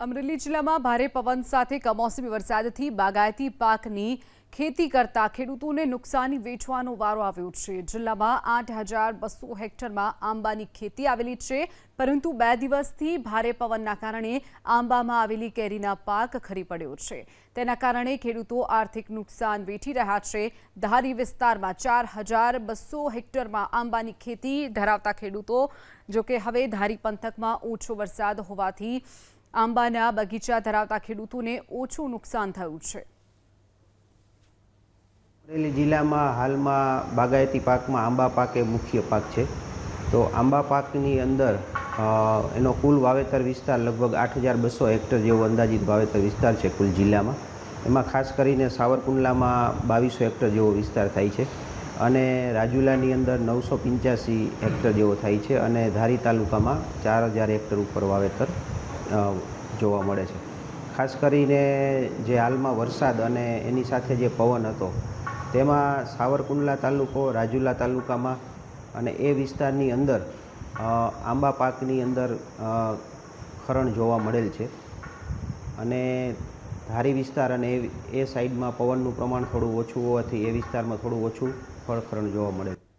અમરેલી જિલ્લામાં ભારે પવન સાથે કમોસમી વરસાદથી બાગાયતી પાકની ખેતી કરતા ખેડૂતોને નુકસાની વેઠવાનો વારો આવ્યો છે। જિલ્લામાં 8,200 હેક્ટરમાં આંબાની ખેતી આવેલી છે, પરંતુ 2 દિવસથી ભારે પવનના કારણે આંબામાં આવેલી કેરીના પાક ખરી પડ્યો છે। તેના કારણે ખેડૂતો આર્થિક નુકસાન વેઠી રહ્યા છે। ધારી વિસ્તારમાં 4,200 હેક્ટરમાં આંબાની ખેતી ધરાવતા ખેડૂતો જોકે હવે ધારી પંથકમાં ઓછો વરસાદ હોવાથી આંબાના બગીચા ધરાવતા ખેડૂતોને ઓછું નુકસાન થયું છે। અમરેલી જિલ્લામાં હાલમાં બાગાયતી પાકમાં આંબા પાક એ મુખ્ય પાક છે। તો આંબા પાકની અંદર એનો કુલ વાવેતર વિસ્તાર લગભગ 8,200 હેક્ટર જેવો અંદાજિત વાવેતર વિસ્તાર છે કુલ જિલ્લામાં। એમાં ખાસ કરીને સાવરકુંડલામાં 2,200 હેક્ટર જેવો વિસ્તાર થાય છે અને રાજુલાની અંદર 985 હેક્ટર જેવો થાય છે અને ધારી તાલુકામાં 4,000 હેક્ટર ઉપર વાવેતર જોવા મળે છે। ખાસ કરીને જે હાલમાં વરસાદ અને એની સાથે જે પવન હતો તેમાં સાવરકુંડલા તાલુકો, રાજુલા તાલુકામાં અને એ વિસ્તારની અંદર આંબા પાકની અંદર ખરણ જોવા મળેલ છે અને ધારી વિસ્તાર અને એ સાઈડમાં પવનનું પ્રમાણ થોડું ઓછું હોવાથી એ વિસ્તારમાં થોડું ઓછું ફળખરણ જોવા મળે છે।